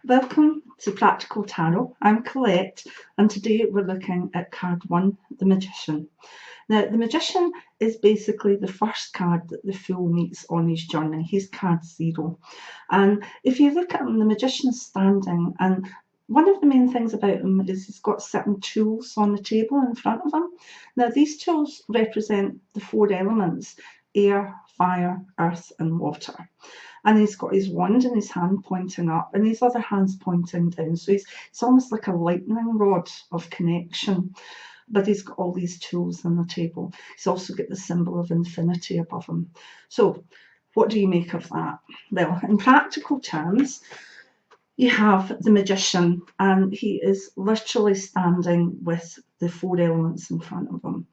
Welcome to Practical Tarot. I'm Colette, and today we're looking at card 1, the Magician. Now, the Magician is basically the first card that the Fool meets on his journey. He's card 0. And if you look at him, the Magician is standing, and one of the main things about him is he's got certain tools on the table in front of him. Now, these tools represent the 4 elements: air, fire, earth, and water. And he's got his wand in his hand pointing up and his other hand's pointing down. So it's almost like a lightning rod of connection. But he's got all these tools on the table. He's also got the symbol of infinity above him. So what do you make of that? Well, in practical terms, you have the Magician, and he is literally standing with the 4 elements in front of him.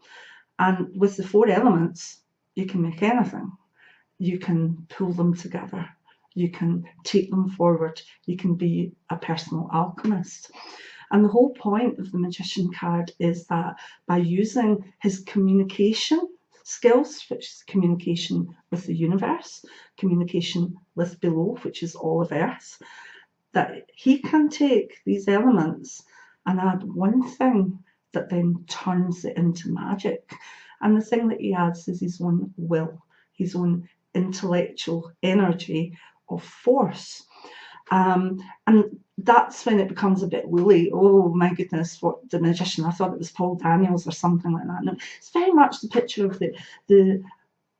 And with the 4 elements, you can make anything. You can pull them together. You can take them forward. You can be a personal alchemist. And the whole point of the Magician card is that by using his communication skills, which is communication with the universe, communication with below, which is all of Earth, that he can take these elements and add one thing that then turns it into magic. And the thing that he adds is his own will, his own intellectual energy of force. And that's when it becomes a bit woolly. Oh my goodness, what the Magician, I thought it was Paul Daniels or something like that. No, it's very much the picture of the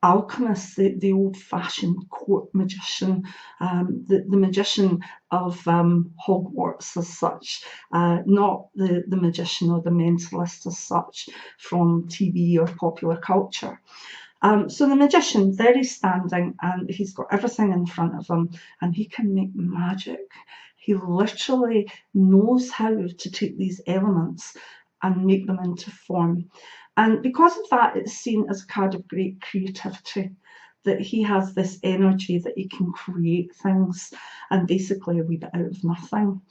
alchemist, the old-fashioned court magician, the magician of Hogwarts as such, not the magician or the mentalist as such from TV or popular culture. So the Magician, there he's standing, and he's got everything in front of him, and he can make magic. He literally knows how to take these elements and make them into form. And because of that, it's seen as a card of great creativity, that he has this energy that he can create things, and basically a wee bit out of nothing.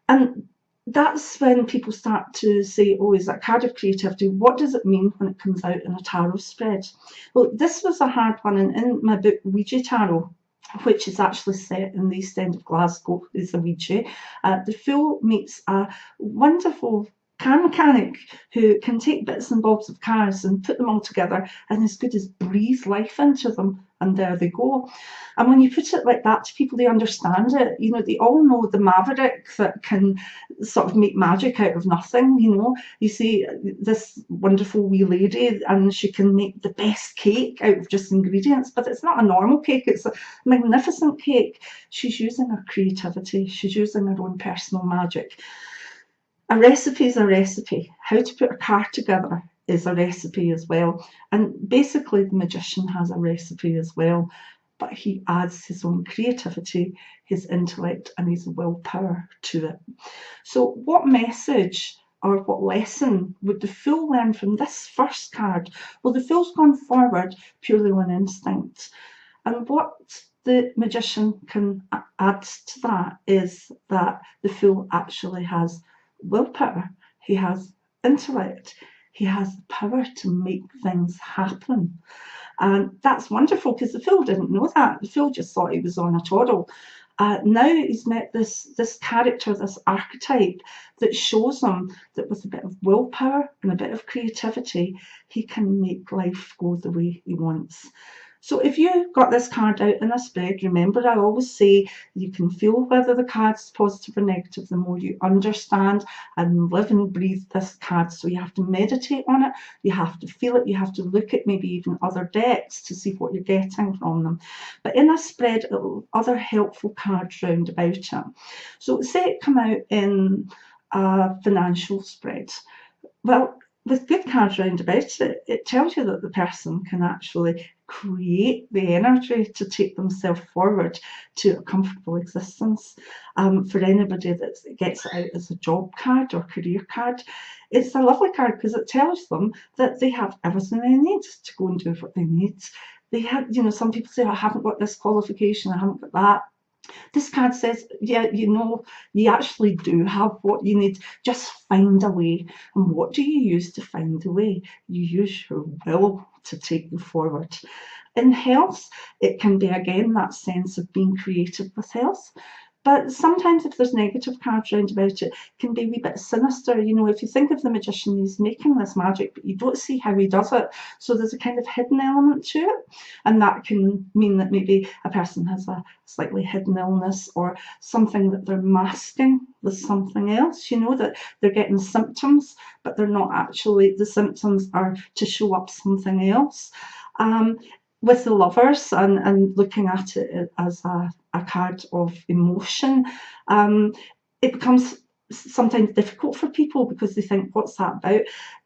And that's when people start to say, oh, is that card of creativity? What does it mean when it comes out in a tarot spread? Well, this was a hard one. And in my book, Weegie Tarot, which is actually set in the East End of Glasgow, is a Ouija, the Fool meets a wonderful car mechanic who can take bits and bobs of cars and put them all together and as good as breathe life into them, and there they go. And when you put it like that to people, they understand it. You know, they all know the maverick that can sort of make magic out of nothing. You know, you see this wonderful wee lady and she can make the best cake out of just ingredients, but it's not a normal cake, it's a magnificent cake. She's using her creativity, she's using her own personal magic. A recipe is a recipe. How to put a card together is a recipe as well. And basically the Magician has a recipe as well, but he adds his own creativity, his intellect, and his willpower to it. So what message or what lesson would the Fool learn from this first card? Well, the Fool's gone forward purely on instinct. And what the Magician can add to that is that the Fool actually has willpower, he has intellect, he has the power to make things happen. And that's wonderful because the Fool didn't know that. The Fool just thought he was on a toddle. Now he's met this character, this archetype that shows him that with a bit of willpower and a bit of creativity, he can make life go the way he wants. So if you got this card out in a spread, remember I always say you can feel whether the card's positive or negative the more you understand and live and breathe this card. So you have to meditate on it, you have to feel it, you have to look at maybe even other decks to see what you're getting from them. But in a spread, other helpful cards round about it. So say it come out in a financial spread. Well, with good cards round about it, it tells you that the person can actually create the energy to take themselves forward to a comfortable existence. For anybody that gets it out as a job card or career card, it's a lovely card because it tells them that they have everything they need to go and do what they need. They have, you know, some people say, I haven't got this qualification, I haven't got that. This card says, yeah, you know, you actually do have what you need. Just find a way. And what do you use to find a way? You use your will to take you forward. In health, it can be, again, that sense of being creative with health. But sometimes if there's negative cards round about it, it can be a wee bit sinister. If you think of the magician, he's making this magic, but you don't see how he does it. So there's a kind of hidden element to it. And that can mean that maybe a person has a slightly hidden illness or something that they're masking with something else, that they're getting symptoms, but they're not actually, the symptoms are to show up something else. With the Lovers and looking at it as a card of emotion, it becomes sometimes difficult for people because they think, what's that about?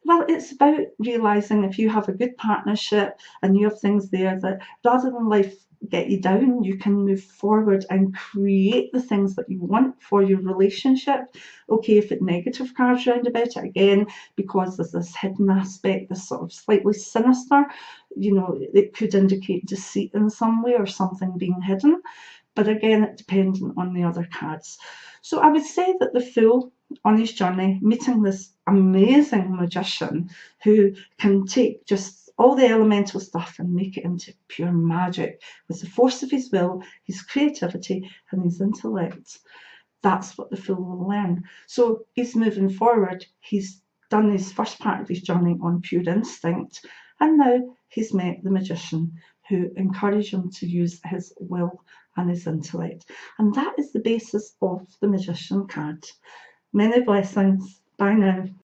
Well, it's about realising if you have a good partnership and you have things there that rather than life get you down, you can move forward and create the things that you want for your relationship. Okay, if it negative cards round about it, again, because there's this hidden aspect, this sort of slightly sinister, it could indicate deceit in some way or something being hidden. But again, it depends on the other cards. So I would say that the Fool on his journey, meeting this amazing magician who can take just all the elemental stuff and make it into pure magic with the force of his will, his creativity, and his intellect. That's what the Fool will learn. So he's moving forward. He's done his first part of his journey on pure instinct, and now he's met the magician who encouraged him to use his will and his intellect. And that is the basis of the magician card. Many blessings. Bye now.